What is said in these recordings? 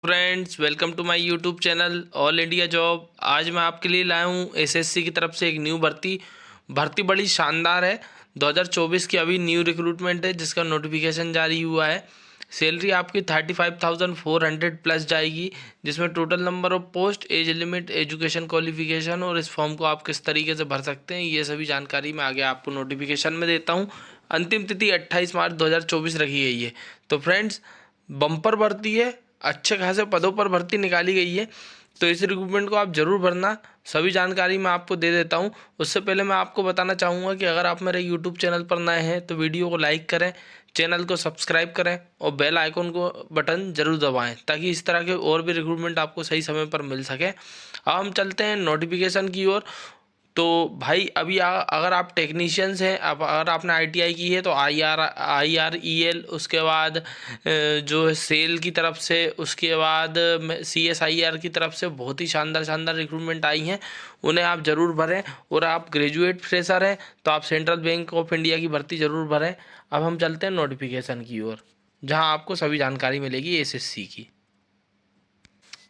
Friends, welcome to my YouTube channel all India job. आज मैं आपके लिए लाया हूँ एसएससी की तरफ से एक न्यू भर्ती बड़ी शानदार है। 2024 की अभी न्यू रिक्रूटमेंट है जिसका नोटिफिकेशन जारी हुआ है। सैलरी आपकी 35,400 प्लस जाएगी, जिसमें total number of post, age limit, education qualification और इस फॉर्म को आप किस तरीके से भर सकते हैं, ये सभी जानकारी मैं आगे आपको नोटिफिकेशन में देता हूँ। अंतिम तिथि 28 मार्च 2024 रखी गई है। तो फ्रेंड्स, बम्पर भर्ती है, अच्छे खासे पदों पर भर्ती निकाली गई है, तो इस रिक्रूटमेंट को आप ज़रूर भरना। सभी जानकारी मैं आपको दे देता हूँ। उससे पहले मैं आपको बताना चाहूँगा कि अगर आप मेरे यूट्यूब चैनल पर नए हैं तो वीडियो को लाइक करें, चैनल को सब्सक्राइब करें और बेल आइकन को बटन ज़रूर दबाएं, ताकि इस तरह के और भी रिक्रूटमेंट आपको सही समय पर मिल सके। अब हम चलते हैं नोटिफिकेशन की ओर। तो भाई अभी अगर आप टेक्नीशियंस हैं, अब अगर आपने आईटीआई की है तो IREL, उसके बाद जो है सेल की तरफ से, उसके बाद CSIR की तरफ से बहुत ही शानदार शानदार रिक्रूटमेंट आई हैं, उन्हें आप ज़रूर भरें। और आप ग्रेजुएट फ्रेशर हैं तो आप सेंट्रल बैंक ऑफ इंडिया की भर्ती ज़रूर भरें। अब हम चलते हैं नोटिफिकेशन की ओर, जहां आपको सभी जानकारी मिलेगी एसएससी की।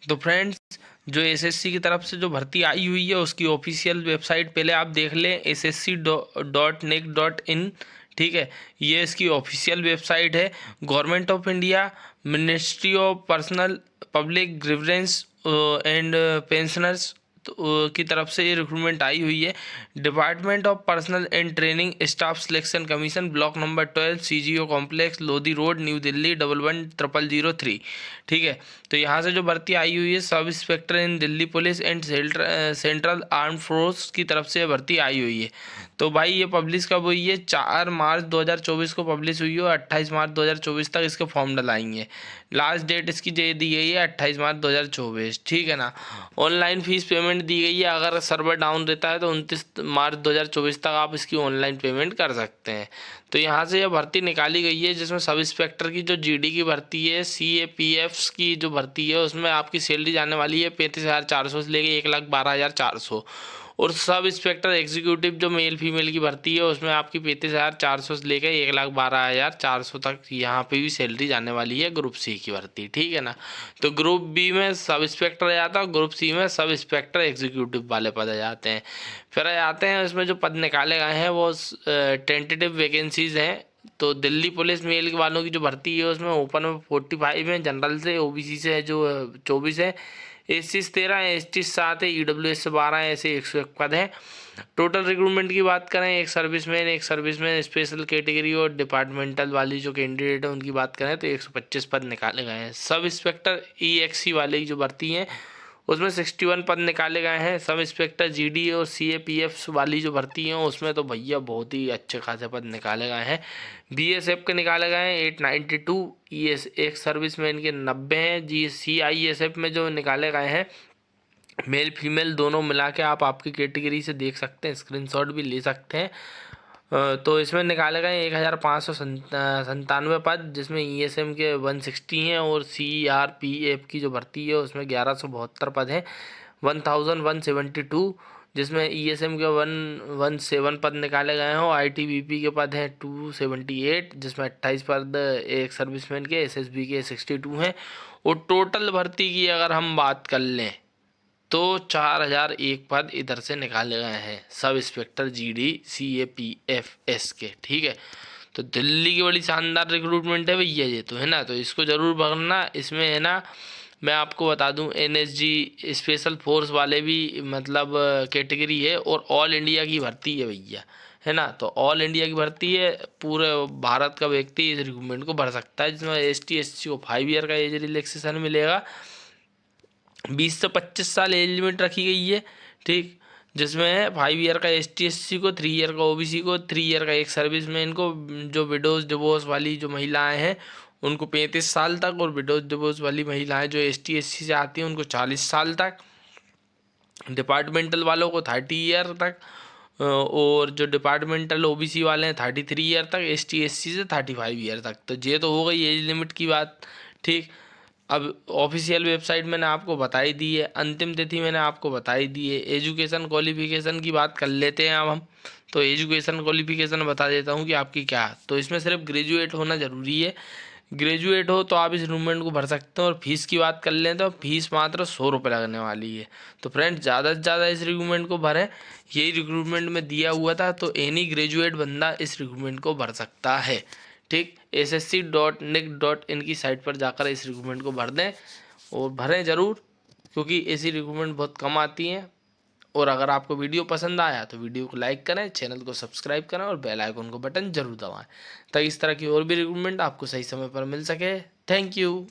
तो फ्रेंड्स, जो एसएससी की तरफ से जो भर्ती आई हुई है उसकी ऑफिशियल वेबसाइट पहले आप देख लें, ssc.nic.in। ठीक है, ये इसकी ऑफिशियल वेबसाइट है। Government of India, ministry of personnel public grievance and pensioners की तरफ से ये रिक्रूटमेंट आई हुई है। Department of personal and training staff selection commission, block number 12, CGO complex, Lodhi road, new Delhi 110003। ठीक है, तो यहाँ से जो भर्ती आई हुई है, sub inspector in Delhi police and central arm force की तरफ से भर्ती आई हुई है। तो भाई ये पब्लिश कब हुई है? 4 मार्च 2024 को पब्लिश हुई है और 28 मार्च 2024 तक इसके फॉर्म डलाएंगे। लास्ट डेट इसकी दे दी गई है 28 मार्च 2024। ठीक है ना। ऑनलाइन फीस पेमेंट दी गई है, अगर सर्वर डाउन रहता है तो 29 मार्च 2024 तक आप इसकी ऑनलाइन पेमेंट कर सकते हैं। तो यहाँ से यह भर्ती निकाली गई है, जिसमें सब इंस्पेक्टर की जो GD की भर्ती है, CAPFs की जो भर्ती है, उसमें आपकी सैलरी जाने वाली है 35,400 से लेके 1,12,400। और सब इंस्पेक्टर एग्जीक्यूटिव जो मेल फीमेल की भर्ती है, उसमें आपकी 35,400 से लेकर 1,12,400 तक यहाँ पे भी सैलरी जाने वाली है। ग्रुप C की भर्ती, ठीक है ना। तो ग्रुप B में सब इंस्पेक्टर आ जाता है, ग्रुप C में सब इंस्पेक्टर एग्जीक्यूटिव वाले पद आ जाते हैं। फिर आ जाते हैं इसमें जो पद निकाले गए हैं वो टेंटेटिव वैकेंसीज हैं। तो दिल्ली पुलिस मेल वालों की जो भर्ती है उसमें ओपन में 45 है, जनरल से OBC से जो 24 है, SC से 13 है, ST से 7 है, EWS से 12 है, ऐसे 101 पद है। टोटल रिक्रूटमेंट की बात करें, एक सर्विसमैन स्पेशल कैटेगरी और डिपार्टमेंटल वाली जो कैंडिडेट है उनकी बात करें तो 125 पद निकाले गए हैं। सब इंस्पेक्टर EXC वाले की जो भर्ती हैं उसमें 61 पद निकाले गए हैं। सब इंस्पेक्टर GD और CAPF वाली जो भर्ती हैं उसमें तो भैया बहुत ही अच्छे खासे पद निकाले गए हैं। BSF के निकाले गए हैं 892, एक सर्विसमैन के 90 हैं। CISF में जो निकाले गए हैं मेल फीमेल दोनों मिला के आप आपकी कैटेगरी से देख सकते हैं, स्क्रीनशॉट भी ले सकते हैं। तो इसमें निकाले गए 1,597 पद, जिसमें ESM के 160 हैं और CRPF की जो भर्ती है उसमें 1,172 पद हैं। 1,172, जिसमें ESM के 117 पद निकाले गए हैं और ITBP के पद हैं 278, जिसमें 28 पद एक सर्विसमैन के, SSB के 62 हैं। और टोटल भर्ती की अगर हम बात कर लें तो 4,001 पद इधर से निकाले गए हैं, सब इंस्पेक्टर GD CAPFs के। ठीक है, तो दिल्ली की बड़ी शानदार रिक्रूटमेंट है भैया ये तो, है ना। तो इसको ज़रूर भरना। इसमें है ना, मैं आपको बता दूं NSG स्पेशल फोर्स वाले भी मतलब कैटेगरी है और ऑल इंडिया की भर्ती है भैया, है ना। तो ऑल इंडिया की भर्ती है, पूरे भारत का व्यक्ति इस रिक्रूटमेंट को भर सकता है, जिसमें ST SC को 5 ईयर का एज रिलैक्सेशन मिलेगा। 20 से 25 साल एज लिमिट रखी गई है। ठीक, जिसमें 5 ईयर का ST SC को, 3 ईयर का OBC को, 3 ईयर का एक सर्विसमैन को, जो विडोज डिवोर्स वाली जो महिलाएं हैं उनको 35 साल तक, और विडोज डिवोर्स वाली महिलाएं जो ST SC से आती हैं उनको 40 साल तक। डिपार्टमेंटल वालों को 30 ईयर तक, और जो डिपार्टमेंटल OBC वाले हैं 33 ईयर तक, ST SC से 35 ईयर तक। तो ये तो हो गई एज लिमिट की बात। ठीक, अब ऑफिशियल वेबसाइट मैंने आपको बताई दी है, अंतिम तिथि मैंने आपको बताई दी है। एजुकेशन क्वालिफिकेशन की बात कर लेते हैं अब हम। तो एजुकेशन क्वालिफिकेशन बता देता हूँ कि आपकी क्या है। तो इसमें सिर्फ ग्रेजुएट होना ज़रूरी है। ग्रेजुएट हो तो आप इस रिक्रूटमेंट को भर सकते हो। और फीस की बात कर लें तो फीस मात्र 100 रुपये लगने वाली है। तो फ्रेंड्स ज़्यादा से ज़्यादा इस रिक्रूटमेंट को भरें, यही रिक्रूटमेंट में दिया हुआ था, तो एनी ग्रेजुएट बंदा इस रिक्रूटमेंट को भर सकता है। ठीक, ssc.nic.in की साइट पर जाकर इस रिक्रूटमेंट को भर दें और भरें ज़रूर, क्योंकि ऐसी रिक्रूटमेंट बहुत कम आती हैं। और अगर आपको वीडियो पसंद आया तो वीडियो को लाइक करें, चैनल को सब्सक्राइब करें और बेल आइकन को बटन जरूर दबाएं, ताकि इस तरह की और भी रिक्रूटमेंट आपको सही समय पर मिल सके। Thank you.